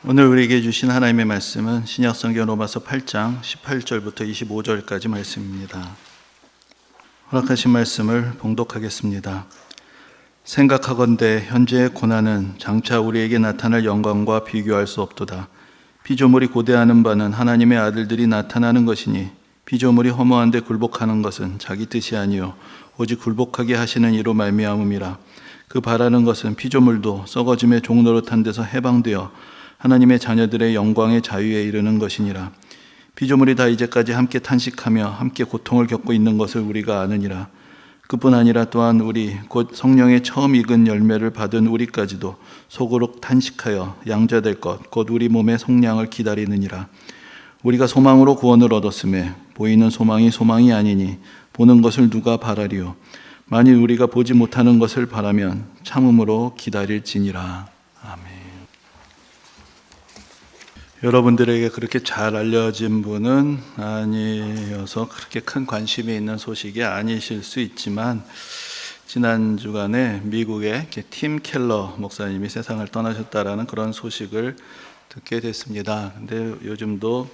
오늘 우리에게 주신 하나님의 말씀은 신약성경 로마서 8장 18절부터 25절까지 말씀입니다. 허락하신 말씀을 봉독하겠습니다. 생각하건대 현재의 고난은 장차 우리에게 나타날 영광과 비교할 수 없도다. 피조물이 고대하는 바는 하나님의 아들들이 나타나는 것이니 피조물이 허무한 데 굴복하는 것은 자기 뜻이 아니요 오직 굴복하게 하시는 이로 말미암음이라. 그 바라는 것은 피조물도 썩어짐의 종노릇한 데서 해방되어 하나님의 자녀들의 영광의 자유에 이르는 것이니라. 피조물이 다 이제까지 함께 탄식하며 함께 고통을 겪고 있는 것을 우리가 아느니라. 그뿐 아니라 또한 우리 곧 성령의 처음 익은 열매를 받은 우리까지도 속으로 탄식하여 양자될 것 곧 우리 몸의 속량을 기다리느니라. 우리가 소망으로 구원을 얻었음에 보이는 소망이 아니니 보는 것을 누가 바라리요. 만일 우리가 보지 못하는 것을 바라면 참음으로 기다릴지니라. 아멘. 여러분들에게 그렇게 잘 알려진 분은 아니어서 그렇게 큰 관심이 있는 소식이 아니실 수 있지만, 지난 주간에 미국의 팀 켈러 목사님이 세상을 떠나셨다라는 그런 소식을 듣게 됐습니다. 근데 요즘도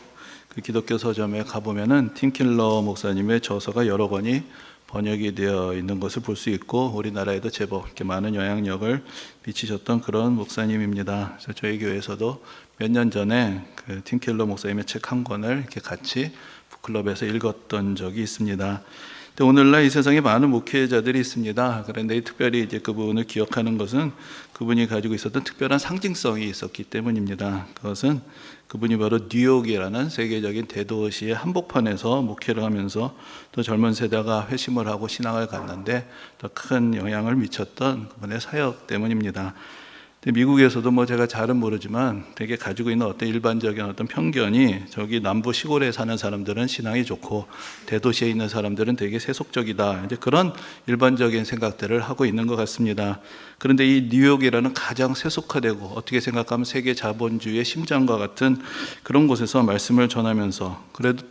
그 기독교 서점에 가보면은 팀 켈러 목사님의 저서가 여러 권이 번역이 되어 있는 것을 볼 수 있고, 우리나라에도 제법 이렇게 많은 영향력을 미치셨던 그런 목사님입니다. 그래서 저희 교회에서도 몇 년 전에 그 팀 켈러 목사님의 책 한 권을 이렇게 같이 북클럽에서 읽었던 적이 있습니다. 근데 오늘날 이 세상에 많은 목회자들이 있습니다. 그런데 특별히 이제 그분을 기억하는 것은 그분이 가지고 있었던 특별한 상징성이 있었기 때문입니다. 그것은 그분이 바로 뉴욕이라는 세계적인 대도시의 한복판에서 목회를 하면서 또 젊은 세대가 회심을 하고 신앙을 갖는데 더 큰 영향을 미쳤던 그분의 사역 때문입니다. 미국에서도 제가 잘은 모르지만 되게 가지고 있는 어떤 일반적인 어떤 편견이, 저기 남부 시골에 사는 사람들은 신앙이 좋고 대도시에 있는 사람들은 되게 세속적이다, 이제 그런 일반적인 생각들을 하고 있는 것 같습니다. 그런데 이 뉴욕이라는 가장 세속화되고 어떻게 생각하면 세계 자본주의의 심장과 같은 그런 곳에서 말씀을 전하면서,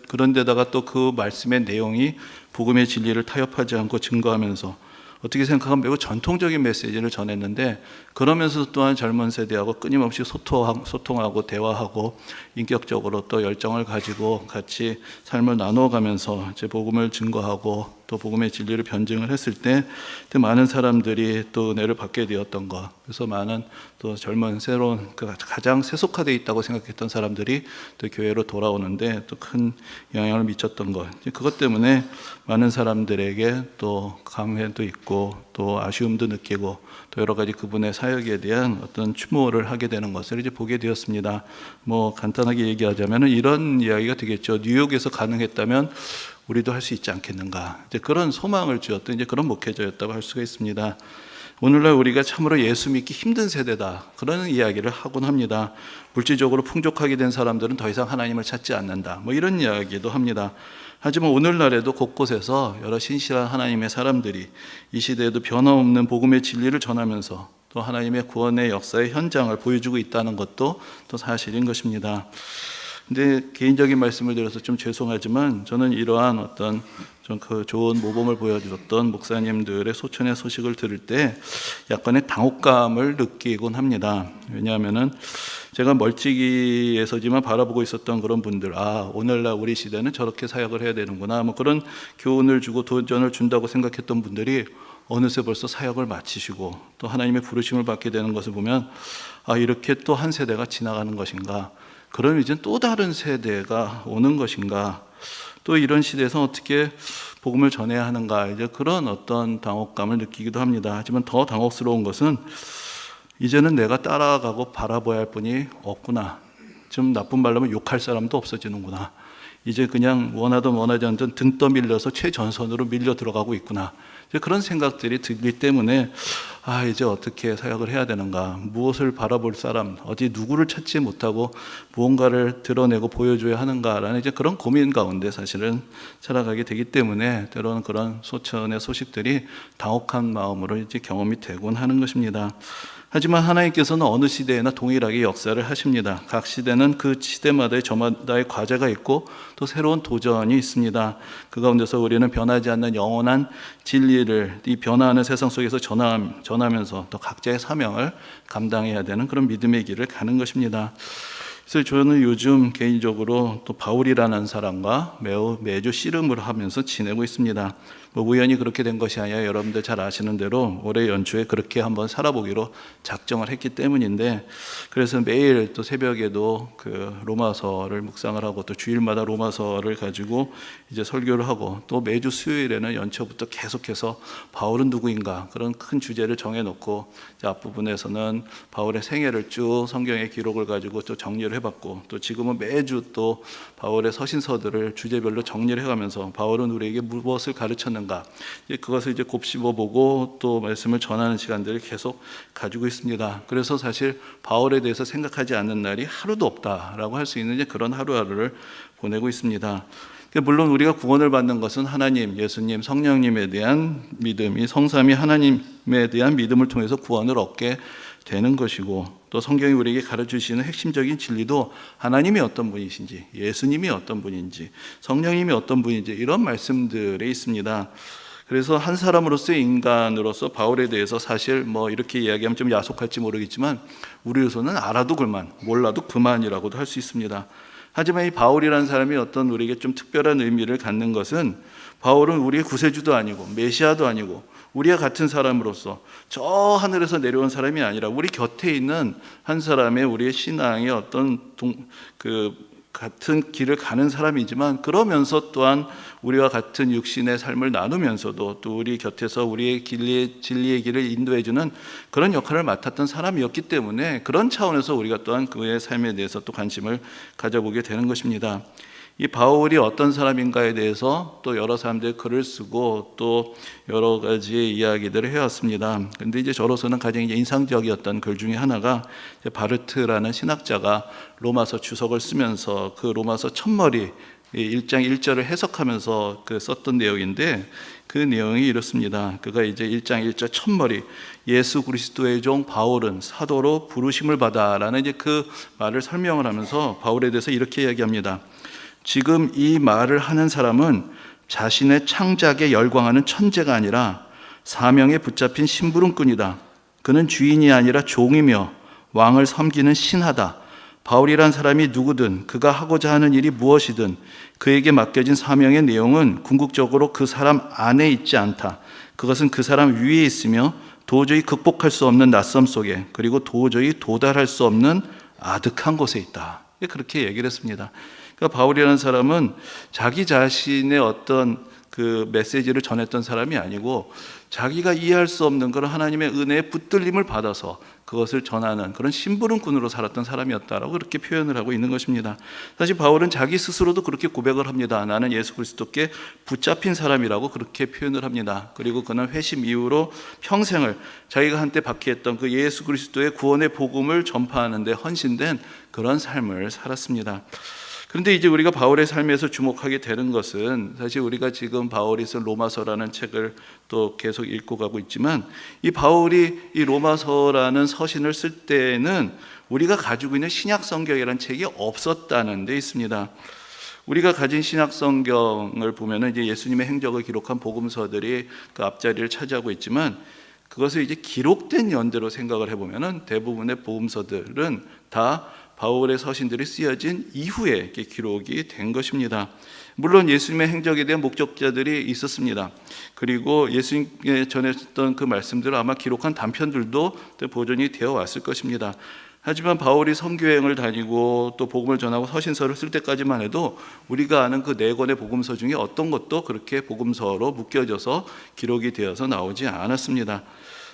그런데다가 또 그 말씀의 내용이 복음의 진리를 타협하지 않고 증거하면서 어떻게 생각하면 매우 전통적인 메시지를 전했는데, 그러면서 또한 젊은 세대하고 끊임없이 소통하고 대화하고 인격적으로 또 열정을 가지고 같이 삶을 나눠가면서 이제 복음을 증거하고 또 복음의 진리를 변증을 했을 때 많은 사람들이 또 은혜를 받게 되었던 것, 그래서 많은 또 젊은 새로운 가장 세속화되어 있다고 생각했던 사람들이 또 교회로 돌아오는데 또 큰 영향을 미쳤던 것, 그것 때문에 많은 사람들에게 또 감회도 있고 또 아쉬움도 느끼고 또 여러 가지 그분의 사역에 대한 어떤 추모를 하게 되는 것을 이제 보게 되었습니다. 간단하게 얘기하자면 이런 이야기가 되겠죠. 뉴욕에서 가능했다면 우리도 할 수 있지 않겠는가, 이제 그런 소망을 주었던 이제 그런 목회자였다고 할 수가 있습니다. 오늘날 우리가 참으로 예수 믿기 힘든 세대다, 그런 이야기를 하곤 합니다. 물질적으로 풍족하게 된 사람들은 더 이상 하나님을 찾지 않는다, 이런 이야기도 합니다. 하지만 오늘날에도 곳곳에서 여러 신실한 하나님의 사람들이 이 시대에도 변함없는 복음의 진리를 전하면서 또 하나님의 구원의 역사의 현장을 보여주고 있다는 것도 또 사실인 것입니다. 근데 개인적인 말씀을 드려서 좀 죄송하지만 저는 이러한 어떤 좀 그 좋은 모범을 보여주었던 목사님들의 소천의 소식을 들을 때 약간의 당혹감을 느끼곤 합니다. 왜냐하면은 제가 멀찍이에서지만 바라보고 있었던 그런 분들, 오늘날 우리 시대는 저렇게 사역을 해야 되는구나, 그런 교훈을 주고 도전을 준다고 생각했던 분들이 어느새 벌써 사역을 마치시고 또 하나님의 부르심을 받게 되는 것을 보면 이렇게 또 한 세대가 지나가는 것인가, 그럼 이제 또 다른 세대가 오는 것인가, 또 이런 시대에서 어떻게 복음을 전해야 하는가, 이제 그런 어떤 당혹감을 느끼기도 합니다. 하지만 더 당혹스러운 것은 이제는 내가 따라가고 바라봐야 할 분이 없구나, 좀 나쁜 말로 하면 욕할 사람도 없어지는구나, 이제 그냥 원하든 원하지 않든 등 떠밀려서 최전선으로 밀려 들어가고 있구나, 이제 그런 생각들이 들기 때문에 이제 어떻게 사역을 해야 되는가, 무엇을 바라볼 사람, 어디 누구를 찾지 못하고 무언가를 드러내고 보여줘야 하는가라는 이제 그런 고민 가운데 사실은 살아가게 되기 때문에 때로는 그런 소천의 소식들이 당혹한 마음으로 이제 경험이 되곤 하는 것입니다. 하지만 하나님께서는 어느 시대에나 동일하게 역사를 하십니다. 각 시대는 그 시대마다의 저마다의 과제가 있고 또 새로운 도전이 있습니다. 그 가운데서 우리는 변하지 않는 영원한 진리를 이 변화하는 세상 속에서 전하면서 또 각자의 사명을 감당해야 되는 그런 믿음의 길을 가는 것입니다. 그래서 저는 요즘 개인적으로 또 바울이라는 사람과 매주 씨름을 하면서 지내고 있습니다. 우연히 그렇게 된 것이 아니라 여러분들 잘 아시는 대로 올해 연초에 그렇게 한번 살아보기로 작정을 했기 때문인데, 그래서 매일 또 새벽에도 그 로마서를 묵상을 하고 또 주일마다 로마서를 가지고 이제 설교를 하고 또 매주 수요일에는 연초부터 계속해서 바울은 누구인가 그런 큰 주제를 정해놓고 앞부분에서는 바울의 생애를 쭉 성경의 기록을 가지고 또 정리를 해봤고, 또 지금은 매주 또 바울의 서신서들을 주제별로 정리를 해가면서 바울은 우리에게 무엇을 가르쳤는가 그것을 이제 곱씹어보고 또 말씀을 전하는 시간들을 계속 가지고 있습니다. 그래서 사실 바울에 대해서 생각하지 않는 날이 하루도 없다라고 할 수 있는 그런 하루하루를 보내고 있습니다. 물론 우리가 구원을 받는 것은 하나님, 예수님, 성령님에 대한 믿음, 이 성삼위 하나님에 대한 믿음을 통해서 구원을 얻게 되는 것이고, 또 성경이 우리에게 가르쳐주시는 핵심적인 진리도 하나님이 어떤 분이신지, 예수님이 어떤 분인지, 성령님이 어떤 분인지 이런 말씀들에 있습니다. 그래서 한 사람으로서의 인간으로서 바울에 대해서 사실 이렇게 이야기하면 좀 야속할지 모르겠지만 우리로서는 알아도 그만, 몰라도 그만이라고도 할 수 있습니다. 하지만 이 바울이라는 사람이 어떤 우리에게 좀 특별한 의미를 갖는 것은, 바울은 우리의 구세주도 아니고 메시아도 아니고 우리와 같은 사람으로서 저 하늘에서 내려온 사람이 아니라 우리 곁에 있는 한 사람의 우리의 신앙의 어떤 같은 길을 가는 사람이지만, 그러면서 또한 우리와 같은 육신의 삶을 나누면서도 또 우리 곁에서 우리의 진리의 길을 인도해주는 그런 역할을 맡았던 사람이었기 때문에, 그런 차원에서 우리가 또한 그의 삶에 대해서 또 관심을 가져보게 되는 것입니다. 이 바울이 어떤 사람인가에 대해서 또 여러 사람들이 글을 쓰고 또 여러 가지의 이야기들을 해왔습니다. 그런데 이제 저로서는 가장 인상적이었던 글 중에 하나가 바르트라는 신학자가 로마서 주석을 쓰면서 그 로마서 첫머리 1장 1절을 해석하면서 썼던 내용인데, 그 내용이 이렇습니다. 그가 이제 1장 1절 첫머리, 예수 그리스도의 종 바울은 사도로 부르심을 받아라는 이제 그 말을 설명을 하면서 바울에 대해서 이렇게 이야기합니다. 지금 이 말을 하는 사람은 자신의 창작에 열광하는 천재가 아니라 사명에 붙잡힌 심부름꾼이다. 그는 주인이 아니라 종이며 왕을 섬기는 신하다. 바울이란 사람이 누구든 그가 하고자 하는 일이 무엇이든 그에게 맡겨진 사명의 내용은 궁극적으로 그 사람 안에 있지 않다. 그것은 그 사람 위에 있으며 도저히 극복할 수 없는 낯섦 속에, 그리고 도저히 도달할 수 없는 아득한 곳에 있다. 그렇게 얘기를 했습니다. 그러니까 바울이라는 사람은 자기 자신의 어떤 그 메시지를 전했던 사람이 아니고, 자기가 이해할 수 없는 그런 하나님의 은혜의 붙들림을 받아서 그것을 전하는 그런 심부름꾼으로 살았던 사람이었다라고 그렇게 표현을 하고 있는 것입니다. 사실 바울은 자기 스스로도 그렇게 고백을 합니다. 나는 예수 그리스도께 붙잡힌 사람이라고 그렇게 표현을 합니다. 그리고 그는 회심 이후로 평생을 자기가 한때 박해했던 그 예수 그리스도의 구원의 복음을 전파하는 데 헌신된 그런 삶을 살았습니다. 그런데 이제 우리가 바울의 삶에서 주목하게 되는 것은, 사실 우리가 지금 바울이 쓴 로마서라는 책을 또 계속 읽고 가고 있지만, 이 바울이 이 로마서라는 서신을 쓸 때는 우리가 가지고 있는 신약 성경이라는 책이 없었다는 데 있습니다. 우리가 가진 신약 성경을 보면은 이제 예수님의 행적을 기록한 복음서들이 그 앞자리를 차지하고 있지만, 그것을 이제 기록된 연대로 생각을 해보면은 대부분의 복음서들은 다 바울의 서신들이 쓰여진 이후에 기록이 된 것입니다. 물론 예수님의 행적에 대한 목적자들이 있었습니다. 그리고 예수님께 전했던 그 말씀들을 아마 기록한 단편들도 보존이 되어 왔을 것입니다. 하지만 바울이 선교여행을 다니고 또 복음을 전하고 서신서를 쓸 때까지만 해도 우리가 아는 그 4권의 복음서 중에 어떤 것도 그렇게 복음서로 묶여져서 기록이 되어서 나오지 않았습니다.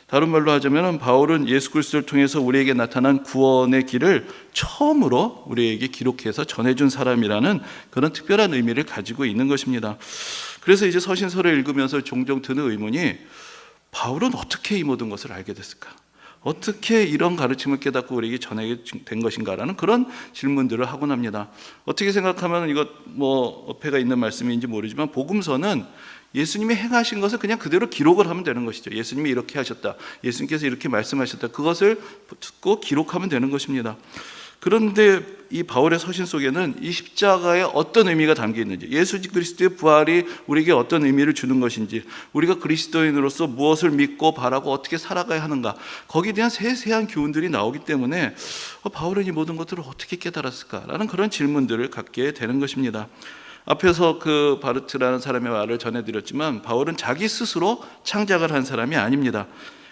다른 말로 하자면 바울은 예수 그리스도를 통해서 우리에게 나타난 구원의 길을 처음으로 우리에게 기록해서 전해준 사람이라는 그런 특별한 의미를 가지고 있는 것입니다. 그래서 이제 서신서를 읽으면서 종종 드는 의문이, 바울은 어떻게 이 모든 것을 알게 됐을까? 어떻게 이런 가르침을 깨닫고 우리에게 전하게 된 것인가라는 그런 질문들을 하곤 합니다. 어떻게 생각하면 이것 어폐가 있는 말씀인지 모르지만, 복음서는 예수님이 행하신 것을 그냥 그대로 기록을 하면 되는 것이죠. 예수님이 이렇게 하셨다, 예수님께서 이렇게 말씀하셨다, 그것을 듣고 기록하면 되는 것입니다. 그런데 이 바울의 서신 속에는 이 십자가에 어떤 의미가 담겨 있는지, 예수 그리스도의 부활이 우리에게 어떤 의미를 주는 것인지, 우리가 그리스도인으로서 무엇을 믿고 바라고 어떻게 살아가야 하는가, 거기에 대한 세세한 교훈들이 나오기 때문에 바울은 이 모든 것들을 어떻게 깨달았을까라는 그런 질문들을 갖게 되는 것입니다. 앞에서 그 바르트라는 사람의 말을 전해드렸지만, 바울은 자기 스스로 창작을 한 사람이 아닙니다.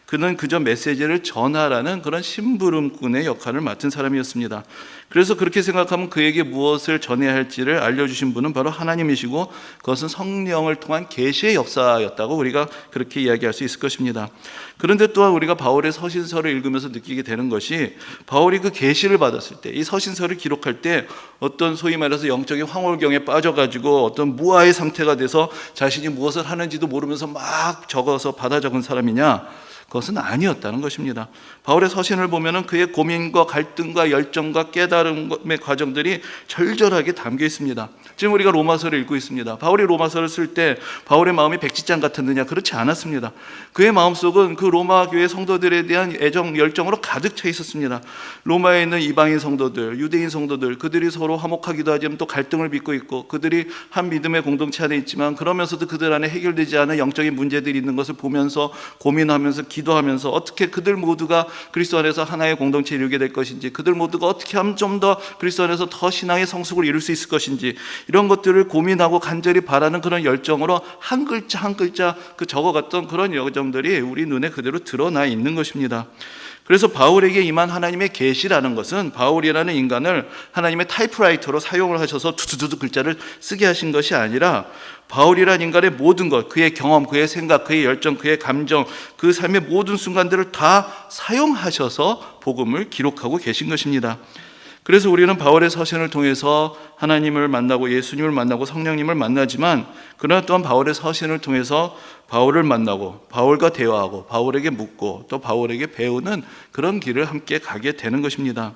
그는 그저 메시지를 전하라는 그런 심부름꾼의 역할을 맡은 사람이었습니다. 그래서 그렇게 생각하면 그에게 무엇을 전해야 할지를 알려주신 분은 바로 하나님이시고, 그것은 성령을 통한 계시의 역사였다고 우리가 그렇게 이야기할 수 있을 것입니다. 그런데 또한 우리가 바울의 서신서를 읽으면서 느끼게 되는 것이, 바울이 그 계시를 받았을 때, 이 서신서를 기록할 때 어떤 소위 말해서 영적인 황홀경에 빠져가지고 어떤 무아의 상태가 돼서 자신이 무엇을 하는지도 모르면서 막 적어서 받아 적은 사람이냐? 그것은 아니었다는 것입니다. 바울의 서신을 보면 그의 고민과 갈등과 열정과 깨달음의 과정들이 절절하게 담겨 있습니다. 지금 우리가 로마서를 읽고 있습니다. 바울이 로마서를 쓸 때 바울의 마음이 백지장 같았느냐? 그렇지 않았습니다. 그의 마음속은 그 로마 교회 성도들에 대한 애정, 열정으로 가득 차 있었습니다. 로마에 있는 이방인 성도들, 유대인 성도들, 그들이 서로 화목하기도 하지만 또 갈등을 빚고 있고, 그들이 한 믿음의 공동체 안에 있지만 그러면서도 그들 안에 해결되지 않은 영적인 문제들이 있는 것을 보면서 고민하면서 기도하면서 어떻게 그들 모두가 그리스도 안에서 하나의 공동체를 이루게 될 것인지, 그들 모두가 어떻게 하면 좀 더 그리스도 안에서 더 신앙의 성숙을 이룰 수 있을 것인지, 이런 것들을 고민하고 간절히 바라는 그런 열정으로 한 글자 한 글자 그 적어갔던 그런 여정들이 우리 눈에 그대로 드러나 있는 것입니다. 그래서 바울에게 임한 하나님의 계시라는 것은, 바울이라는 인간을 하나님의 타이프라이터로 사용을 하셔서 두두두두 글자를 쓰게 하신 것이 아니라, 바울이라는 인간의 모든 것, 그의 경험, 그의 생각, 그의 열정, 그의 감정, 그 삶의 모든 순간들을 다 사용하셔서 복음을 기록하고 계신 것입니다. 그래서 우리는 바울의 서신을 통해서 하나님을 만나고 예수님을 만나고 성령님을 만나지만, 그러나 또한 바울의 서신을 통해서 바울을 만나고 바울과 대화하고 바울에게 묻고 또 바울에게 배우는 그런 길을 함께 가게 되는 것입니다.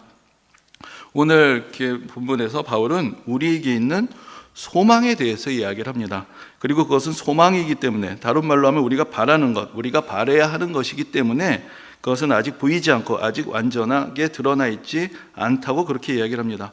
오늘 본문에서 바울은 우리에게 있는 소망에 대해서 이야기를 합니다. 그리고 그것은 소망이기 때문에, 다른 말로 하면 우리가 바라는 것, 우리가 바라야 하는 것이기 때문에 그것은 아직 보이지 않고 아직 완전하게 드러나 있지 않다고 그렇게 이야기를 합니다.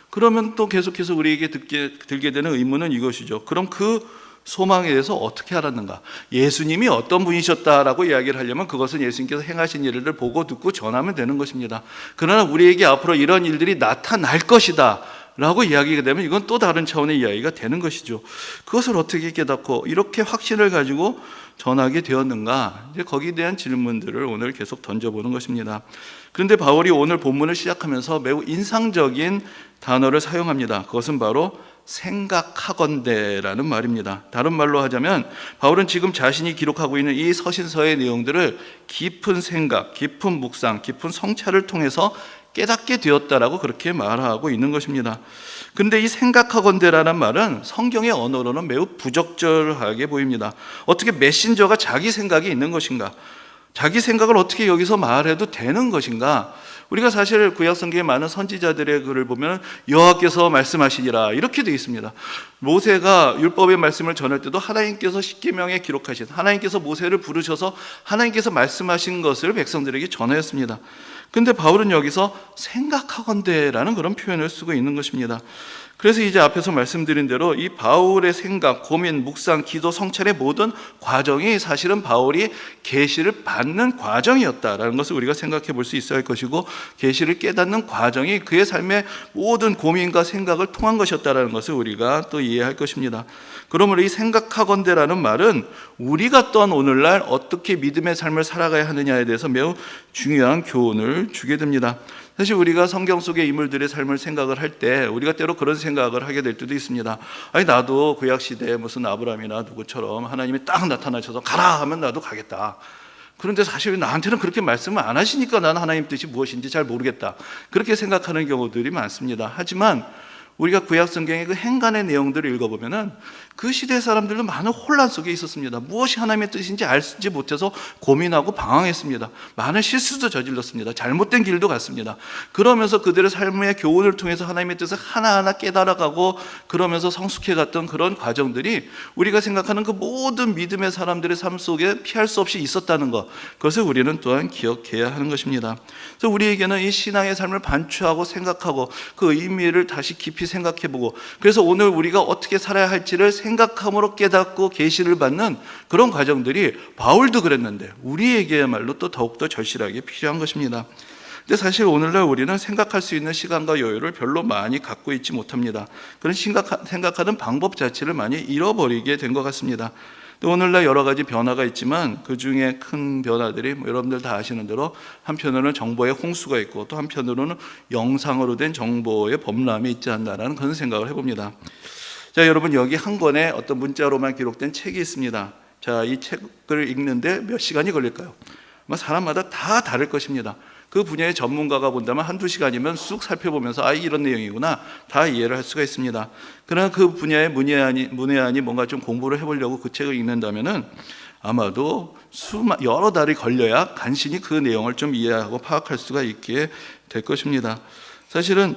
그러면 또 계속해서 우리에게 들게 되는 의문은 이것이죠. 그럼 그 소망에 대해서 어떻게 알았는가? 예수님이 어떤 분이셨다라고 이야기를 하려면 그것은 예수님께서 행하신 일을 보고 듣고 전하면 되는 것입니다. 그러나 우리에게 앞으로 이런 일들이 나타날 것이다 라고 이야기가 되면 이건 또 다른 차원의 이야기가 되는 것이죠. 그것을 어떻게 깨닫고 이렇게 확신을 가지고 전하게 되었는가? 이제 거기에 대한 질문들을 오늘 계속 던져보는 것입니다. 그런데 바울이 오늘 본문을 시작하면서 매우 인상적인 단어를 사용합니다. 그것은 바로 생각하건대라는 말입니다. 다른 말로 하자면, 바울은 지금 자신이 기록하고 있는 이 서신서의 내용들을 깊은 생각, 깊은 묵상, 깊은 성찰을 통해서 깨닫게 되었다라고 그렇게 말하고 있는 것입니다. 그런데 이 생각하건대라는 말은 성경의 언어로는 매우 부적절하게 보입니다. 어떻게 메신저가 자기 생각이 있는 것인가? 자기 생각을 어떻게 여기서 말해도 되는 것인가? 우리가 사실 구약 성경의 많은 선지자들의 글을 보면 여호와께서 말씀하시니라 이렇게 되어 있습니다. 모세가 율법의 말씀을 전할 때도 하나님께서 십계명에 기록하신, 하나님께서 모세를 부르셔서 하나님께서 말씀하신 것을 백성들에게 전하였습니다. 근데 바울은 여기서 생각하건대라는 그런 표현을 쓰고 있는 것입니다. 그래서 이제 앞에서 말씀드린 대로 이 바울의 생각, 고민, 묵상, 기도, 성찰의 모든 과정이 사실은 바울이 계시를 받는 과정이었다라는 것을 우리가 생각해 볼 수 있어야 할 것이고, 계시를 깨닫는 과정이 그의 삶의 모든 고민과 생각을 통한 것이었다라는 것을 우리가 또 이해할 것입니다. 그러므로 이 생각하건대라는 말은 우리가 또한 오늘날 어떻게 믿음의 삶을 살아가야 하느냐에 대해서 매우 중요한 교훈을 주게 됩니다. 사실 우리가 성경 속의 인물들의 삶을 생각을 할 때 우리가 때로 그런 생각을 하게 될 때도 있습니다. 아니, 나도 구약 시대에 무슨 아브라함이나 누구처럼 하나님이 딱 나타나셔서 가라 하면 나도 가겠다. 그런데 사실 나한테는 그렇게 말씀을 안 하시니까 나는 하나님 뜻이 무엇인지 잘 모르겠다. 그렇게 생각하는 경우들이 많습니다. 하지만 우리가 구약 성경의 그 행간의 내용들을 읽어보면은 그 시대 사람들도 많은 혼란 속에 있었습니다. 무엇이 하나님의 뜻인지 알지 못해서 고민하고 방황했습니다. 많은 실수도 저질렀습니다. 잘못된 길도 갔습니다. 그러면서 그들의 삶의 교훈을 통해서 하나님의 뜻을 하나하나 깨달아가고 그러면서 성숙해갔던 그런 과정들이 우리가 생각하는 그 모든 믿음의 사람들의 삶 속에 피할 수 없이 있었다는 것, 그것을 우리는 또한 기억해야 하는 것입니다. 그래서 우리에게는 이 신앙의 삶을 반추하고 생각하고 그 의미를 다시 깊이 생각해보고, 그래서 오늘 우리가 어떻게 살아야 할지를 생각함으로 깨닫고 계시를 받는 그런 과정들이 바울도 그랬는데 우리에게야말로 또 더욱더 절실하게 필요한 것입니다. 근데 사실 오늘날 우리는 생각할 수 있는 시간과 여유를 별로 많이 갖고 있지 못합니다. 그런 생각하는 방법 자체를 많이 잃어버리게 된 것 같습니다. 오늘날 여러 가지 변화가 있지만 그 중에 큰 변화들이 여러분들 다 아시는 대로 한편으로는 정보의 홍수가 있고 또 한편으로는 영상으로 된 정보의 범람이 있지 않나라는 그런 생각을 해봅니다. 자, 여러분, 여기 한 권의 어떤 문자로만 기록된 책이 있습니다. 자, 이 책을 읽는데 몇 시간이 걸릴까요? 아마 사람마다 다 다를 것입니다. 그 분야의 전문가가 본다면 한두 시간이면 쑥 살펴보면서 이런 내용이구나 다 이해를 할 수가 있습니다. 그러나 그 분야의 문외한이 뭔가 좀 공부를 해보려고 그 책을 읽는다면은 아마도 여러 달이 걸려야 간신히 그 내용을 좀 이해하고 파악할 수가 있게 될 것입니다. 사실은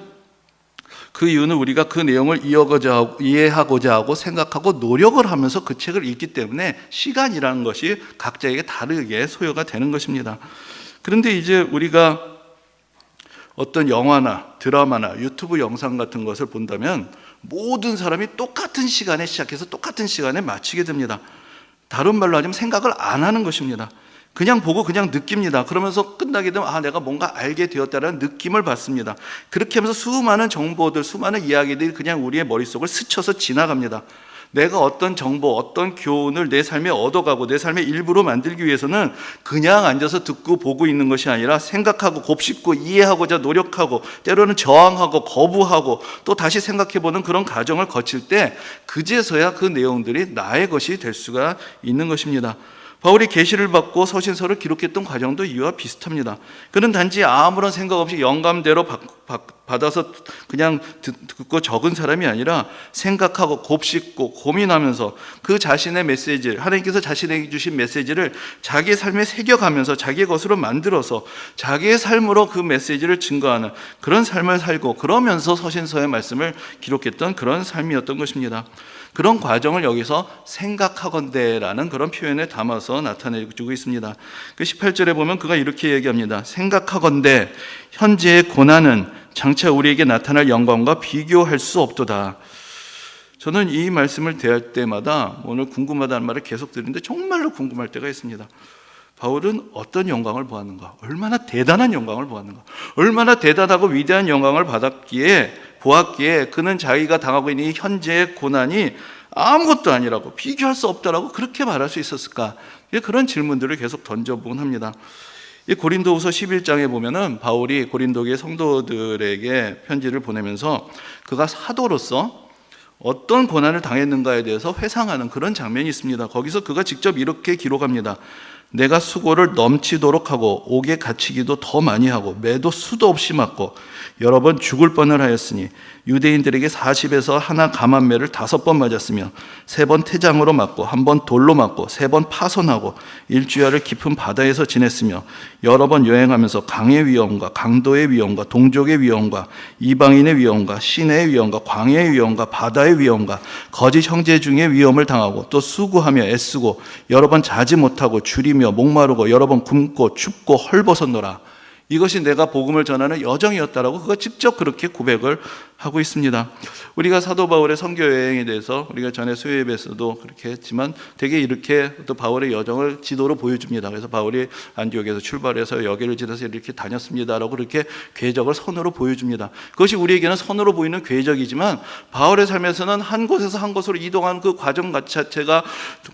그 이유는 우리가 그 내용을 이해하고자 하고 생각하고 노력을 하면서 그 책을 읽기 때문에 시간이라는 것이 각자에게 다르게 소요가 되는 것입니다. 그런데 이제 우리가 어떤 영화나 드라마나 유튜브 영상 같은 것을 본다면 모든 사람이 똑같은 시간에 시작해서 똑같은 시간에 마치게 됩니다. 다른 말로 하자면 생각을 안 하는 것입니다. 그냥 보고 그냥 느낍니다. 그러면서 끝나게 되면 내가 뭔가 알게 되었다는 느낌을 받습니다. 그렇게 하면서 수많은 정보들, 수많은 이야기들이 그냥 우리의 머릿속을 스쳐서 지나갑니다. 내가 어떤 정보, 어떤 교훈을 내 삶에 얻어가고 내 삶의 일부로 만들기 위해서는 그냥 앉아서 듣고 보고 있는 것이 아니라 생각하고 곱씹고 이해하고자 노력하고 때로는 저항하고 거부하고 또 다시 생각해보는 그런 과정을 거칠 때 그제서야 그 내용들이 나의 것이 될 수가 있는 것입니다. 바울이 계시를 받고 서신서를 기록했던 과정도 이와 비슷합니다. 그는 단지 아무런 생각 없이 영감대로 받아서 그냥 듣고 적은 사람이 아니라 생각하고 곱씹고 고민하면서 그 자신의 메시지를, 하나님께서 자신에게 주신 메시지를 자기의 삶에 새겨가면서 자기의 것으로 만들어서 자기의 삶으로 그 메시지를 증거하는 그런 삶을 살고 그러면서 서신서의 말씀을 기록했던 그런 삶이었던 것입니다. 그런 과정을 여기서 생각하건대라는 그런 표현에 담아서 나타내주고 있습니다. 그 18절에 보면 그가 이렇게 얘기합니다. 생각하건대 현재의 고난은 장차 우리에게 나타날 영광과 비교할 수 없도다. 저는 이 말씀을 대할 때마다 오늘 궁금하다는 말을 계속 드리는데 정말로 궁금할 때가 있습니다. 바울은 어떤 영광을 보았는가? 얼마나 대단한 영광을 보았는가? 얼마나 대단하고 위대한 영광을 보았기에 그는 자기가 당하고 있는 이 현재의 고난이 아무것도 아니라고, 비교할 수 없다라고 그렇게 말할 수 있었을까? 그런 질문들을 계속 던져보곤 합니다. 이 고린도후서 11장에 보면은 바울이 고린도의 성도들에게 편지를 보내면서 그가 사도로서 어떤 고난을 당했는가에 대해서 회상하는 그런 장면이 있습니다. 거기서 그가 직접 이렇게 기록합니다. 내가 수고를 넘치도록 하고 옥에 갇히기도 더 많이 하고 매도 수도 없이 맞고 여러 번 죽을 뻔을 하였으니 유대인들에게 40에서 하나 감한매를 5번 맞았으며 3번 태장으로 맞고 1번 돌로 맞고 3번 파손하고 일주일을 깊은 바다에서 지냈으며 여러 번 여행하면서 강의 위험과 강도의 위험과 동족의 위험과 이방인의 위험과 시내의 위험과 광야의 위험과 바다의 위험과 거짓 형제 중에 위험을 당하고 또 수고하며 애쓰고 여러 번 자지 못하고 줄이며 목마르고 여러 번 굶고 춥고 헐벗었노라. 이것이 내가 복음을 전하는 여정이었다라고 그가 직접 그렇게 고백을 하고 있습니다. 우리가 사도 바울의 선교 여행에 대해서 우리가 전에 수요예배에서도 그렇게 했지만 되게 이렇게 또 바울의 여정을 지도로 보여줍니다. 그래서 바울이 안디옥에서 출발해서 여기를 지나서 이렇게 다녔습니다라고 그렇게 궤적을 선으로 보여줍니다. 그것이 우리에게는 선으로 보이는 궤적이지만 바울의 삶에서는 한 곳에서 한 곳으로 이동한 그 과정 자체가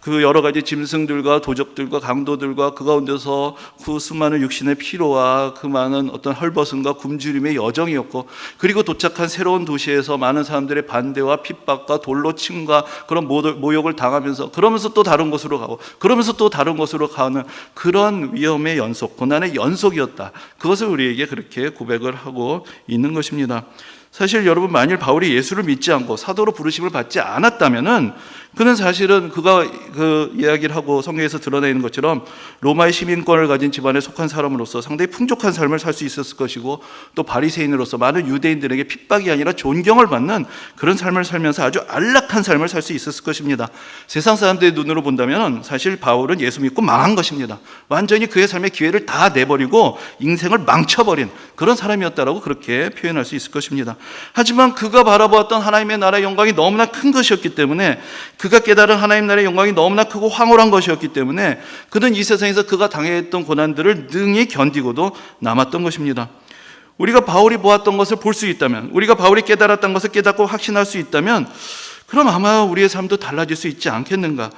그 여러 가지 짐승들과 도적들과 강도들과 그 가운데서 그 수많은 육신의 피로와 그 많은 어떤 헐벗음과 굶주림의 여정이었고, 그리고 도착한 새로운 새로운 도시에서 많은 사람들의 반대와 핍박과 돌로 침과 그런 모욕을 당하면서, 그러면서 또 다른 곳으로 가고, 그러면서 또 다른 곳으로 가는 그런 위험의 연속, 고난의 연속이었다. 그것을 우리에게 그렇게 고백을 하고 있는 것입니다. 사실 여러분, 만일 바울이 예수를 믿지 않고 사도로 부르심을 받지 않았다면은 그는 사실은 그가 이야기를 하고 성경에서 드러내는 것처럼 로마의 시민권을 가진 집안에 속한 사람으로서 상당히 풍족한 삶을 살 수 있었을 것이고, 또 바리새인으로서 많은 유대인들에게 핍박이 아니라 존경을 받는 그런 삶을 살면서 아주 안락한 삶을 살 수 있었을 것입니다. 세상 사람들의 눈으로 본다면 사실 바울은 예수 믿고 망한 것입니다. 완전히 그의 삶의 기회를 다 내버리고 인생을 망쳐버린 그런 사람이었다라고 그렇게 표현할 수 있을 것입니다. 하지만 그가 바라보았던 하나님의 나라의 영광이 너무나 큰 것이었기 때문에, 그가 깨달은 하나님 나라의 영광이 너무나 크고 황홀한 것이었기 때문에 그는 이 세상에서 그가 당했던 고난들을 능히 견디고도 남았던 것입니다. 우리가 바울이 보았던 것을 볼 수 있다면, 우리가 바울이 깨달았던 것을 깨닫고 확신할 수 있다면, 그럼 아마 우리의 삶도 달라질 수 있지 않겠는가.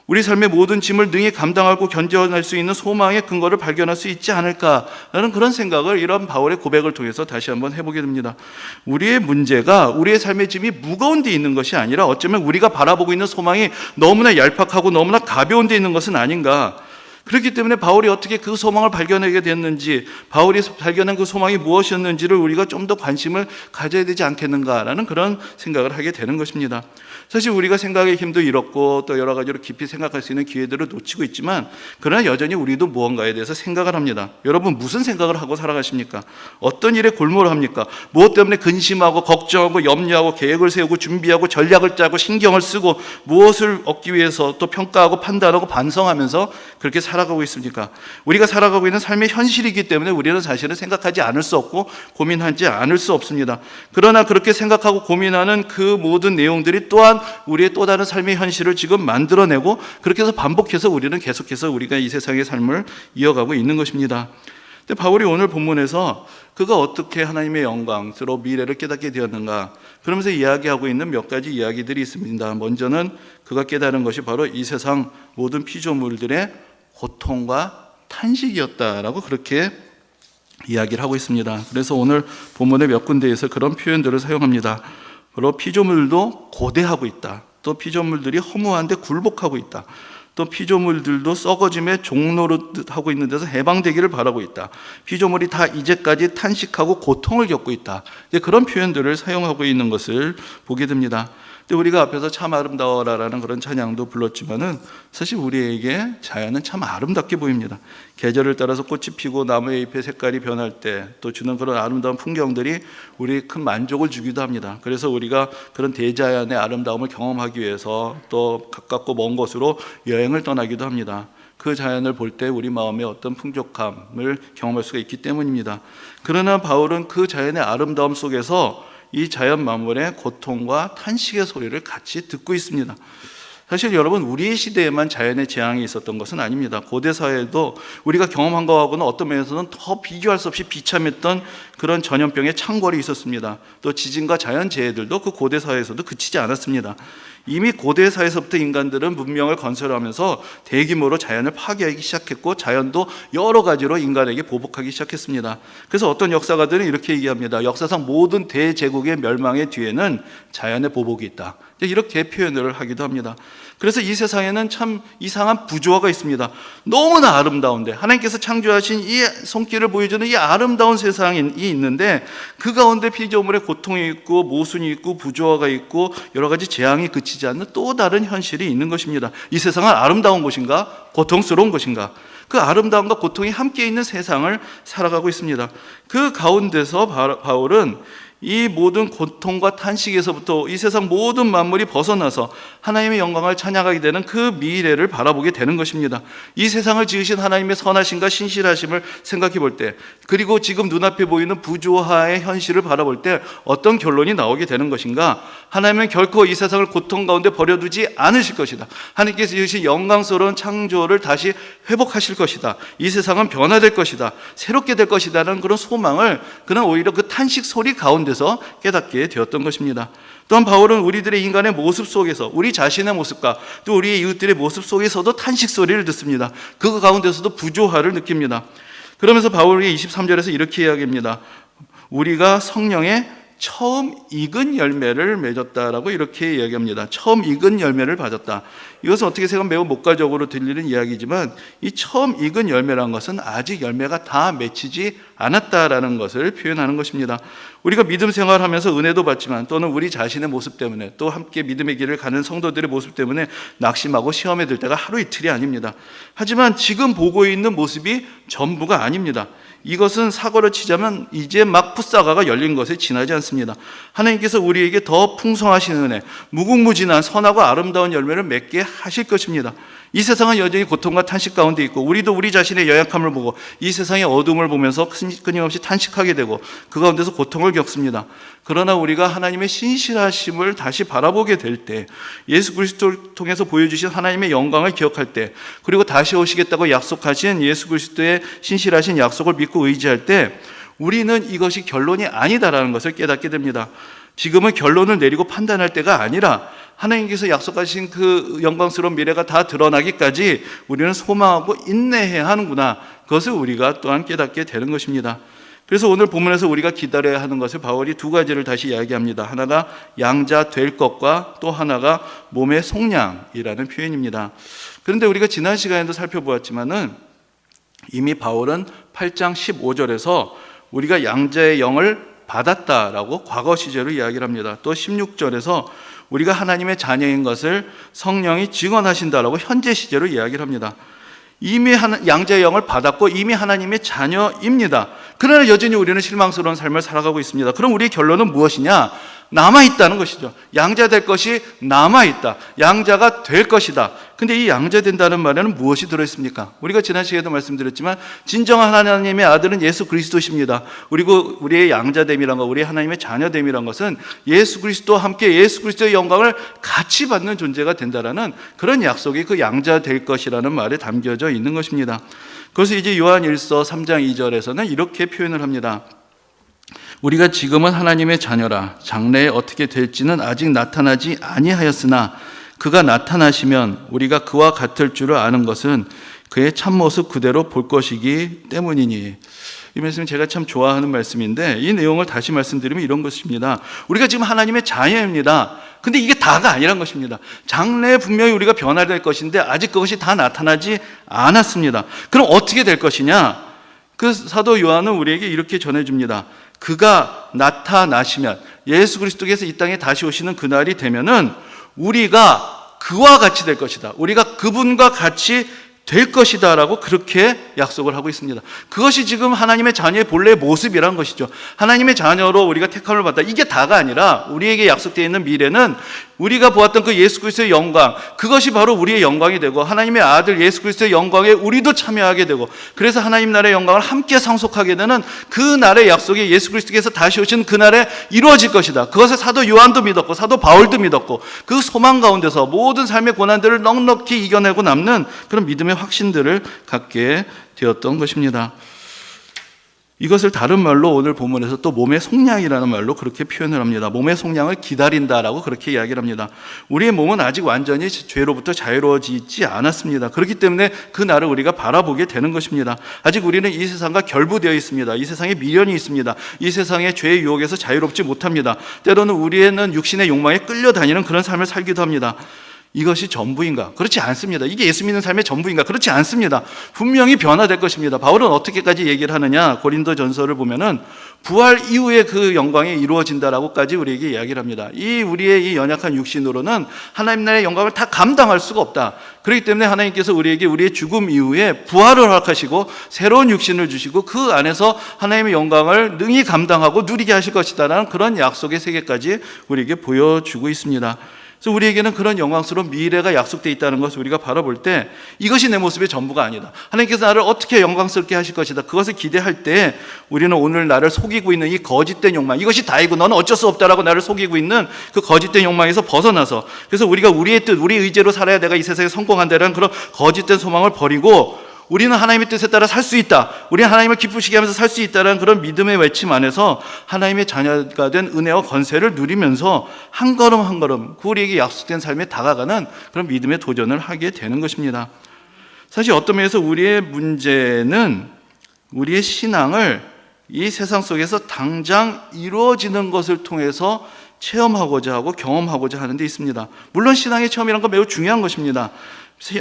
우리 삶의 모든 짐을 능히 감당하고 견뎌낼 수 있는 소망의 근거를 발견할 수 있지 않을까라는 그런 생각을 이런 바울의 고백을 통해서 다시 한번 해보게 됩니다. 우리의 문제가 우리의 삶의 짐이 무거운 데 있는 것이 아니라 어쩌면 우리가 바라보고 있는 소망이 너무나 얄팍하고 너무나 가벼운 데 있는 것은 아닌가. 그렇기 때문에 바울이 어떻게 그 소망을 발견하게 됐는지, 바울이 발견한 그 소망이 무엇이었는지를 우리가 좀 더 관심을 가져야 되지 않겠는가라는 그런 생각을 하게 되는 것입니다. 사실 우리가 생각의 힘도 잃었고 또 여러 가지로 깊이 생각할 수 있는 기회들을 놓치고 있지만, 그러나 여전히 우리도 무언가에 대해서 생각을 합니다. 여러분, 무슨 생각을 하고 살아가십니까? 어떤 일에 골몰을 합니까? 무엇 때문에 근심하고 걱정하고 염려하고 계획을 세우고 준비하고 전략을 짜고 신경을 쓰고 무엇을 얻기 위해서 또 평가하고 판단하고 반성하면서 그렇게 살아가고 있습니까? 우리가 살아가고 있는 삶의 현실이기 때문에 우리는 사실은 생각하지 않을 수 없고 고민하지 않을 수 없습니다. 그러나 그렇게 생각하고 고민하는 그 모든 내용들이 또한 우리의 또 다른 삶의 현실을 지금 만들어내고, 그렇게 해서 반복해서 우리는 계속해서 우리가 이 세상의 삶을 이어가고 있는 것입니다. 근데 바울이 오늘 본문에서 그가 어떻게 하나님의 영광스러운 미래를 깨닫게 되었는가, 그러면서 이야기하고 있는 몇 가지 이야기들이 있습니다. 먼저는 그가 깨달은 것이 바로 이 세상 모든 피조물들의 고통과 탄식이었다라고 그렇게 이야기를 하고 있습니다. 그래서 오늘 본문의 몇 군데에서 그런 표현들을 사용합니다. 바로 피조물도 고대하고 있다. 또 피조물들이 허무한데 굴복하고 있다. 또 피조물들도 썩어짐의 종노릇하고 있는 데서 해방되기를 바라고 있다. 피조물이 다 이제까지 탄식하고 고통을 겪고 있다. 그런 표현들을 사용하고 있는 것을 보게 됩니다. 근데 우리가 앞에서 참 아름다워라라는 그런 찬양도 불렀지만은 사실 우리에게 자연은 참 아름답게 보입니다. 계절을 따라서 꽃이 피고 나무의 잎의 색깔이 변할 때 또 주는 그런 아름다운 풍경들이 우리에게 큰 만족을 주기도 합니다. 그래서 우리가 그런 대자연의 아름다움을 경험하기 위해서 또 가깝고 먼 곳으로 여행을 떠나기도 합니다. 그 자연을 볼 때 우리 마음에 어떤 풍족함을 경험할 수가 있기 때문입니다. 그러나 바울은 그 자연의 아름다움 속에서 이 자연 만물의 고통과 탄식의 소리를 같이 듣고 있습니다. 사실 여러분, 우리 시대에만 자연의 재앙이 있었던 것은 아닙니다. 고대 사회에도 우리가 경험한 것하고는 어떤 면에서는 더 비교할 수 없이 비참했던 그런 전염병의 창궐이 있었습니다. 또 지진과 자연재해들도 그 고대 사회에서도 그치지 않았습니다. 이미 고대 사회에서부터 인간들은 문명을 건설하면서 대규모로 자연을 파괴하기 시작했고, 자연도 여러 가지로 인간에게 보복하기 시작했습니다. 그래서 어떤 역사가들은 이렇게 얘기합니다. 역사상 모든 대제국의 멸망의 뒤에는 자연의 보복이 있다. 이렇게 표현을 하기도 합니다. 그래서 이 세상에는 참 이상한 부조화가 있습니다. 너무나 아름다운데, 하나님께서 창조하신 이 손길을 보여주는 이 아름다운 세상이 있는데, 그 가운데 피조물의 고통이 있고 모순이 있고 부조화가 있고 여러 가지 재앙이 그치지 않는 또 다른 현실이 있는 것입니다. 이 세상은 아름다운 곳인가? 고통스러운 곳인가? 그 아름다움과 고통이 함께 있는 세상을 살아가고 있습니다. 그 가운데서 바울은 이 모든 고통과 탄식에서부터 이 세상 모든 만물이 벗어나서 하나님의 영광을 찬양하게 되는 그 미래를 바라보게 되는 것입니다. 이 세상을 지으신 하나님의 선하심과 신실하심을 생각해 볼 때, 그리고 지금 눈앞에 보이는 부조화의 현실을 바라볼 때 어떤 결론이 나오게 되는 것인가? 하나님은 결코 이 세상을 고통 가운데 버려두지 않으실 것이다. 하나님께서 지으신 영광스러운 창조를 다시 회복하실 것이다. 이 세상은 변화될 것이다. 새롭게 될 것이다라는 그런 소망을 그는 오히려 그 탄식 소리 가운데서 깨닫게 되었던 것입니다. 또한 바울은 우리들의 인간의 모습 속에서, 우리 자신의 모습과 또 우리의 이웃들의 모습 속에서도 탄식 소리를 듣습니다. 그 가운데서도 부조화를 느낍니다. 그러면서 바울이 23절에서 이렇게 이야기합니다. 우리가 성령의 처음 익은 열매를 맺었다라고 이렇게 이야기합니다. 처음 익은 열매를 받았다. 이것은 어떻게 생각하면 매우 목가적으로 들리는 이야기지만 이 처음 익은 열매라는 것은 아직 열매가 다 맺히지 않았다라는 것을 표현하는 것입니다. 우리가 믿음 생활하면서 은혜도 받지만 또는 우리 자신의 모습 때문에 또 함께 믿음의 길을 가는 성도들의 모습 때문에 낙심하고 시험에 들 때가 하루 이틀이 아닙니다. 하지만 지금 보고 있는 모습이 전부가 아닙니다. 이것은 사고를 치자면 이제 막 풋사과가 열린 것에 지나지 않습니다. 하나님께서 우리에게 더 풍성하신 은혜, 무궁무진한 선하고 아름다운 열매를 맺게 하실 것입니다. 이 세상은 여전히 고통과 탄식 가운데 있고 우리도 우리 자신의 연약함을 보고 이 세상의 어둠을 보면서 끊임없이 탄식하게 되고 그 가운데서 고통을 겪습니다. 그러나 우리가 하나님의 신실하심을 다시 바라보게 될 때, 예수 그리스도를 통해서 보여주신 하나님의 영광을 기억할 때, 그리고 다시 오시겠다고 약속하신 예수 그리스도의 신실하신 약속을 믿고 의지할 때 우리는 이것이 결론이 아니다라는 것을 깨닫게 됩니다. 지금은 결론을 내리고 판단할 때가 아니라 하나님께서 약속하신 그 영광스러운 미래가 다 드러나기까지 우리는 소망하고 인내해야 하는구나. 그것을 우리가 또한 깨닫게 되는 것입니다. 그래서 오늘 본문에서 우리가 기다려야 하는 것을 바울이 두 가지를 다시 이야기합니다. 하나가 양자 될 것과 또 하나가 몸의 속량이라는 표현입니다. 그런데 우리가 지난 시간에도 살펴보았지만은 이미 바울은 8장 15절에서 우리가 양자의 영을 받았다라고 과거 시제로 이야기를 합니다. 또 16절에서 우리가 하나님의 자녀인 것을 성령이 증언하신다라고 현재 시제로 이야기를 합니다. 이미 양자의 영을 받았고 이미 하나님의 자녀입니다. 그러나 여전히 우리는 실망스러운 삶을 살아가고 있습니다. 그럼 우리의 결론은 무엇이냐? 남아있다는 것이죠. 양자 될 것이 남아있다. 양자가 될 것이다. 근데 이 양자 된다는 말에는 무엇이 들어있습니까? 우리가 지난 시간에도 말씀드렸지만 진정한 하나님의 아들은 예수 그리스도십니다. 그리고 우리의 양자됨이란 것, 우리의 하나님의 자녀됨이란 것은 예수 그리스도와 함께 예수 그리스도의 영광을 같이 받는 존재가 된다라는 그런 약속이 그 양자 될 것이라는 말에 담겨져 있는 것입니다. 그래서 이제 요한일서 3장 2절에서는 이렇게 표현을 합니다. 우리가 지금은 하나님의 자녀라. 장래에 어떻게 될지는 아직 나타나지 아니하였으나 그가 나타나시면 우리가 그와 같을 줄을 아는 것은 그의 참모습 그대로 볼 것이기 때문이니. 이 말씀은 제가 참 좋아하는 말씀인데 이 내용을 다시 말씀드리면 이런 것입니다. 우리가 지금 하나님의 자녀입니다. 근데 이게 다가 아니란 것입니다. 장래에 분명히 우리가 변화될 것인데 아직 그것이 다 나타나지 않았습니다. 그럼 어떻게 될 것이냐? 그 사도 요한은 우리에게 이렇게 전해줍니다. 그가 나타나시면, 예수 그리스도께서 이 땅에 다시 오시는 그날이 되면은 우리가 그와 같이 될 것이다. 우리가 그분과 같이 될 것이다 라고 그렇게 약속을 하고 있습니다. 그것이 지금 하나님의 자녀의 본래의 모습이라는 것이죠. 하나님의 자녀로 우리가 택함을 받다. 이게 다가 아니라 우리에게 약속되어 있는 미래는 우리가 보았던 그 예수 그리스도의 영광, 그것이 바로 우리의 영광이 되고 하나님의 아들 예수 그리스도의 영광에 우리도 참여하게 되고 그래서 하나님 나라의 영광을 함께 상속하게 되는 그 날의 약속이 예수 그리스도께서 다시 오신 그날에 이루어질 것이다. 그것을 사도 요한도 믿었고 사도 바울도 믿었고 그 소망 가운데서 모든 삶의 고난들을 넉넉히 이겨내고 남는 그런 믿음의 확신들을 갖게 되었던 것입니다. 이것을 다른 말로 오늘 본문에서 또 몸의 속량이라는 말로 그렇게 표현을 합니다. 몸의 속량을 기다린다라고 그렇게 이야기를 합니다. 우리의 몸은 아직 완전히 죄로부터 자유로워지지 않았습니다. 그렇기 때문에 그 날을 우리가 바라보게 되는 것입니다. 아직 우리는 이 세상과 결부되어 있습니다. 이 세상에 미련이 있습니다. 이 세상의 죄의 유혹에서 자유롭지 못합니다. 때로는 우리는 육신의 욕망에 끌려다니는 그런 삶을 살기도 합니다. 이것이 전부인가? 그렇지 않습니다. 이게 예수 믿는 삶의 전부인가? 그렇지 않습니다. 분명히 변화될 것입니다. 바울은 어떻게까지 얘기를 하느냐? 고린도 전서를 보면은 부활 이후에 그 영광이 이루어진다라고까지 우리에게 이야기를 합니다. 우리의 이 연약한 육신으로는 하나님 나라의 영광을 다 감당할 수가 없다. 그렇기 때문에 하나님께서 우리에게 우리의 죽음 이후에 부활을 허락하시고 새로운 육신을 주시고 그 안에서 하나님의 영광을 능히 감당하고 누리게 하실 것이다라는 그런 약속의 세계까지 우리에게 보여주고 있습니다. 그래서 우리에게는 그런 영광스러운 미래가 약속되어 있다는 것을 우리가 바라볼 때 이것이 내 모습의 전부가 아니다. 하나님께서 나를 어떻게 영광스럽게 하실 것이다. 그것을 기대할 때 우리는 오늘 나를 속이고 있는 이 거짓된 욕망, 이것이 다이고 너는 어쩔 수 없다라고 나를 속이고 있는 그 거짓된 욕망에서 벗어나서 그래서 우리가 우리의 뜻, 우리의 의지로 살아야 내가 이 세상에 성공한다는 그런 거짓된 소망을 버리고 우리는 하나님의 뜻에 따라 살 수 있다. 우리는 하나님을 기쁘시게 하면서 살 수 있다는 그런 믿음의 외침 안에서 하나님의 자녀가 된 은혜와 권세를 누리면서 한 걸음 한 걸음 우리에게 약속된 삶에 다가가는 그런 믿음의 도전을 하게 되는 것입니다. 사실 어떤 면에서 우리의 문제는 우리의 신앙을 이 세상 속에서 당장 이루어지는 것을 통해서 체험하고자 하고 경험하고자 하는 데 있습니다. 물론 신앙의 체험이란 건 매우 중요한 것입니다.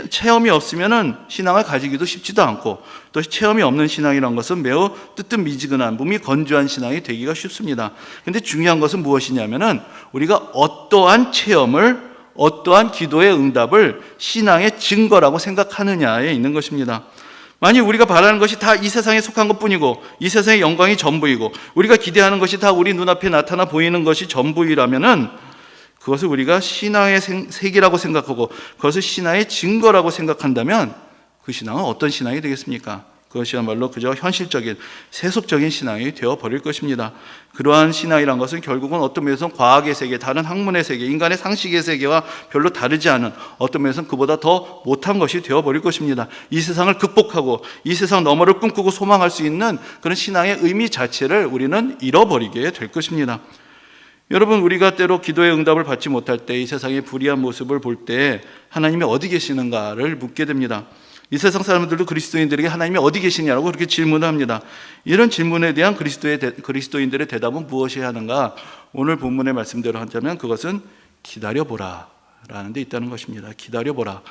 체험이 없으면 신앙을 가지기도 쉽지도 않고, 또 체험이 없는 신앙이란 것은 매우 뜨뜻미지근한 몸이 건조한 신앙이 되기가 쉽습니다. 그런데 중요한 것은 무엇이냐면은 우리가 어떠한 체험을, 어떠한 기도의 응답을 신앙의 증거라고 생각하느냐에 있는 것입니다. 만약 우리가 바라는 것이 다 이 세상에 속한 것뿐이고 이 세상의 영광이 전부이고 우리가 기대하는 것이 다 우리 눈앞에 나타나 보이는 것이 전부이라면은 그것을 우리가 신앙의 세계라고 생각하고 그것을 신앙의 증거라고 생각한다면 그 신앙은 어떤 신앙이 되겠습니까? 그것이야말로 그저 현실적인 세속적인 신앙이 되어버릴 것입니다. 그러한 신앙이란 것은 결국은 어떤 면에서는 과학의 세계, 다른 학문의 세계, 인간의 상식의 세계와 별로 다르지 않은, 어떤 면에서는 그보다 더 못한 것이 되어버릴 것입니다. 이 세상을 극복하고 이 세상 너머를 꿈꾸고 소망할 수 있는 그런 신앙의 의미 자체를 우리는 잃어버리게 될 것입니다. 여러분, 우리가 때로 기도의 응답을 받지 못할 때, 이 세상의 불의한 모습을 볼 때 하나님이 어디 계시는가를 묻게 됩니다. 이 세상 사람들도 그리스도인들에게 하나님이 어디 계시냐고 그렇게 질문을 합니다. 이런 질문에 대한 그리스도인들의 대답은 무엇이어야 하는가? 오늘 본문의 말씀대로 하자면 그것은 기다려보라 라는 데 있다는 것입니다. 기다려보라.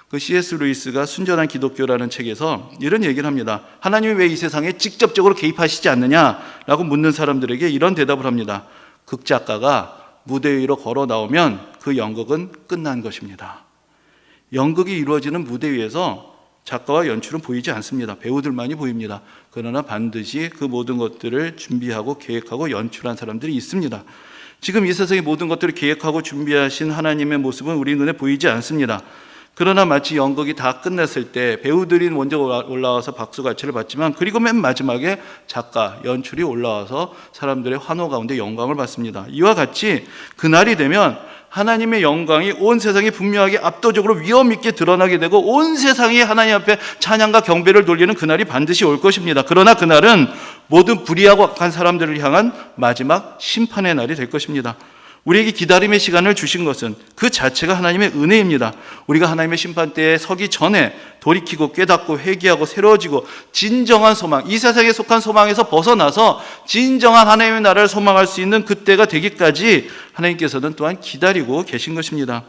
그 C.S. 루이스가 순전한 기독교라는 책에서 이런 얘기를 합니다. 하나님이 왜 이 세상에 직접적으로 개입하시지 않느냐라고 묻는 사람들에게 이런 대답을 합니다. 극작가가 무대 위로 걸어 나오면 그 연극은 끝난 것입니다. 연극이 이루어지는 무대 위에서 작가와 연출은 보이지 않습니다. 배우들만이 보입니다. 그러나 반드시 그 모든 것들을 준비하고 계획하고 연출한 사람들이 있습니다. 지금 이 세상의 모든 것들을 계획하고 준비하신 하나님의 모습은 우리 눈에 보이지 않습니다. 그러나 마치 연극이 다 끝났을 때 배우들이 먼저 올라와서 박수갈채를 받지만, 그리고 맨 마지막에 작가, 연출이 올라와서 사람들의 환호 가운데 영광을 받습니다. 이와 같이 그날이 되면 하나님의 영광이 온 세상에 분명하게 압도적으로 위엄 있게 드러나게 되고 온 세상이 하나님 앞에 찬양과 경배를 돌리는 그날이 반드시 올 것입니다. 그러나 그날은 모든 불의하고 악한 사람들을 향한 마지막 심판의 날이 될 것입니다. 우리에게 기다림의 시간을 주신 것은 그 자체가 하나님의 은혜입니다. 우리가 하나님의 심판대에 서기 전에 돌이키고 깨닫고 회개하고 새로워지고 진정한 소망, 이 세상에 속한 소망에서 벗어나서 진정한 하나님의 나라를 소망할 수 있는 그때가 되기까지 하나님께서는 또한 기다리고 계신 것입니다.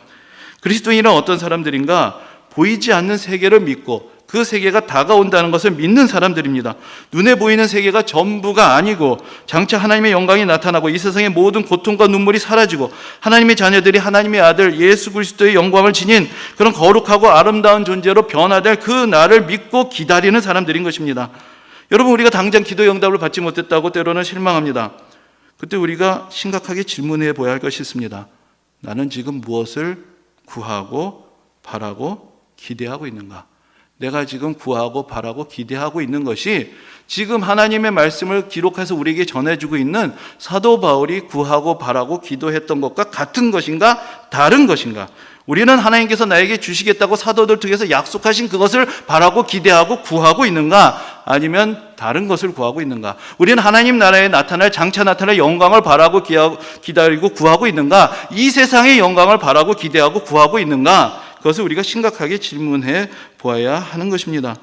그리스도인은 어떤 사람들인가? 보이지 않는 세계를 믿고 그 세계가 다가온다는 것을 믿는 사람들입니다. 눈에 보이는 세계가 전부가 아니고 장차 하나님의 영광이 나타나고 이 세상의 모든 고통과 눈물이 사라지고 하나님의 자녀들이 하나님의 아들 예수 그리스도의 영광을 지닌 그런 거룩하고 아름다운 존재로 변화될 그 날을 믿고 기다리는 사람들인 것입니다. 여러분, 우리가 당장 기도의 응답을 받지 못했다고 때로는 실망합니다. 그때 우리가 심각하게 질문해 보아야 할 것이 있습니다. 나는 지금 무엇을 구하고 바라고 기대하고 있는가? 내가 지금 구하고 바라고 기대하고 있는 것이 지금 하나님의 말씀을 기록해서 우리에게 전해주고 있는 사도 바울이 구하고 바라고 기도했던 것과 같은 것인가? 다른 것인가? 우리는 하나님께서 나에게 주시겠다고 사도들 통해서 약속하신 그것을 바라고 기대하고 구하고 있는가? 아니면 다른 것을 구하고 있는가? 우리는 하나님 나라에 나타날, 장차 나타날 영광을 바라고 기다리고 구하고 있는가? 이 세상의 영광을 바라고 기대하고 구하고 있는가? 그것을 우리가 심각하게 질문해 보아야 하는 것입니다.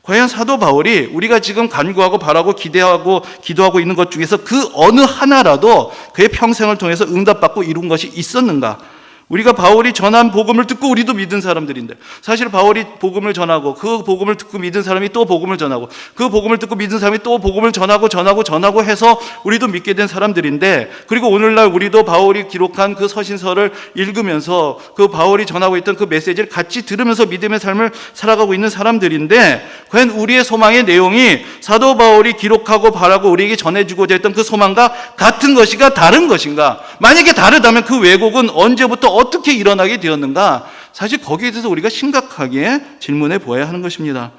과연 사도 바울이 우리가 지금 간구하고 바라고 기대하고 기도하고 있는 것 중에서 그 어느 하나라도 그의 평생을 통해서 응답받고 이룬 것이 있었는가? 우리가 바울이 전한 복음을 듣고 우리도 믿은 사람들인데, 사실 바울이 복음을 전하고 그 복음을 듣고 믿은 사람이 또 복음을 전하고 그 복음을 듣고 믿은 사람이 또 복음을 전하고 해서 우리도 믿게 된 사람들인데, 그리고 오늘날 우리도 바울이 기록한 그 서신서를 읽으면서 그 바울이 전하고 있던 그 메시지를 같이 들으면서 믿음의 삶을 살아가고 있는 사람들인데, 과연 우리의 소망의 내용이 사도 바울이 기록하고 바라고 우리에게 전해주고자 했던 그 소망과 같은 것인가 다른 것인가? 만약에 다르다면 그 왜곡은 언제부터 어떻게 일어나게 되었는가? 사실 거기에 대해서 우리가 심각하게 질문해 보아야 하는 것입니다.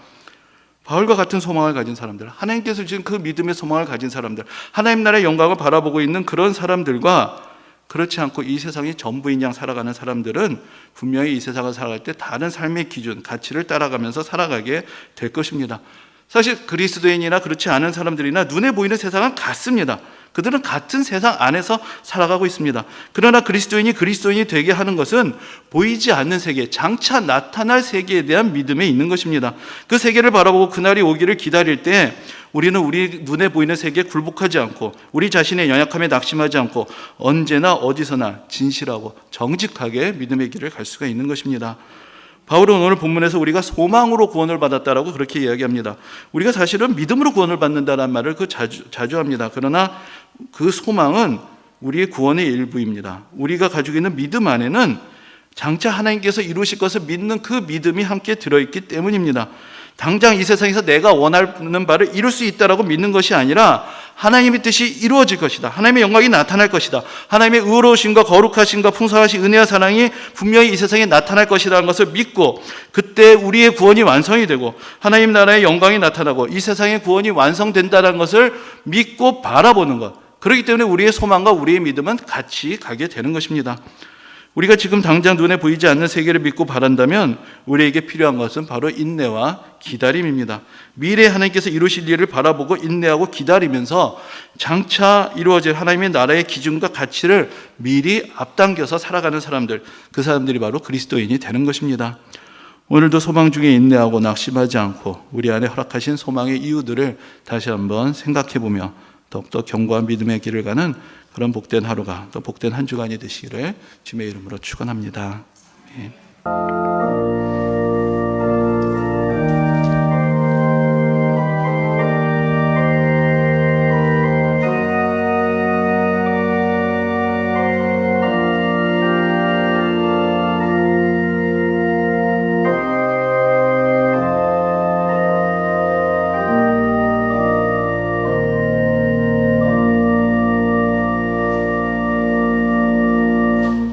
바울과 같은 소망을 가진 사람들, 하나님께서 주신 그 믿음의 소망을 가진 사람들, 하나님 나라의 영광을 바라보고 있는 그런 사람들과 그렇지 않고 이 세상이 전부인 양 살아가는 사람들은 분명히 이 세상을 살아갈 때 다른 삶의 기준, 가치를 따라가면서 살아가게 될 것입니다. 사실 그리스도인이나 그렇지 않은 사람들이나 눈에 보이는 세상은 같습니다. 그들은 같은 세상 안에서 살아가고 있습니다. 그러나 그리스도인이 되게 하는 것은 보이지 않는 세계, 장차 나타날 세계에 대한 믿음에 있는 것입니다. 그 세계를 바라보고 그날이 오기를 기다릴 때 우리는 우리 눈에 보이는 세계에 굴복하지 않고 우리 자신의 연약함에 낙심하지 않고 언제나 어디서나 진실하고 정직하게 믿음의 길을 갈 수가 있는 것입니다. 바울은 오늘 본문에서 우리가 소망으로 구원을 받았다라고 그렇게 이야기합니다. 우리가 사실은 믿음으로 구원을 받는다는 말을 자주 합니다. 그러나 그 소망은 우리의 구원의 일부입니다. 우리가 가지고 있는 믿음 안에는 장차 하나님께서 이루실 것을 믿는 그 믿음이 함께 들어있기 때문입니다. 당장 이 세상에서 내가 원하는 바를 이룰 수 있다라고 믿는 것이 아니라 하나님의 뜻이 이루어질 것이다. 하나님의 영광이 나타날 것이다. 하나님의 의로우심과 거룩하심과 풍성하신 은혜와 사랑이 분명히 이 세상에 나타날 것이라는 것을 믿고 그때 우리의 구원이 완성이 되고 하나님 나라의 영광이 나타나고 이 세상의 구원이 완성된다는 것을 믿고 바라보는 것. 그렇기 때문에 우리의 소망과 우리의 믿음은 같이 가게 되는 것입니다. 우리가 지금 당장 눈에 보이지 않는 세계를 믿고 바란다면 우리에게 필요한 것은 바로 인내와 기다림입니다. 미래에 하나님께서 이루실 일을 바라보고 인내하고 기다리면서 장차 이루어질 하나님의 나라의 기준과 가치를 미리 앞당겨서 살아가는 사람들, 그 사람들이 바로 그리스도인이 되는 것입니다. 오늘도 소망 중에 인내하고 낙심하지 않고 우리 안에 허락하신 소망의 이유들을 다시 한번 생각해보며 더욱더 견고한 믿음의 길을 가는 그런 복된 하루가 또 복된 한 주간이 되시기를 주님의 이름으로 축원합니다. 아멘.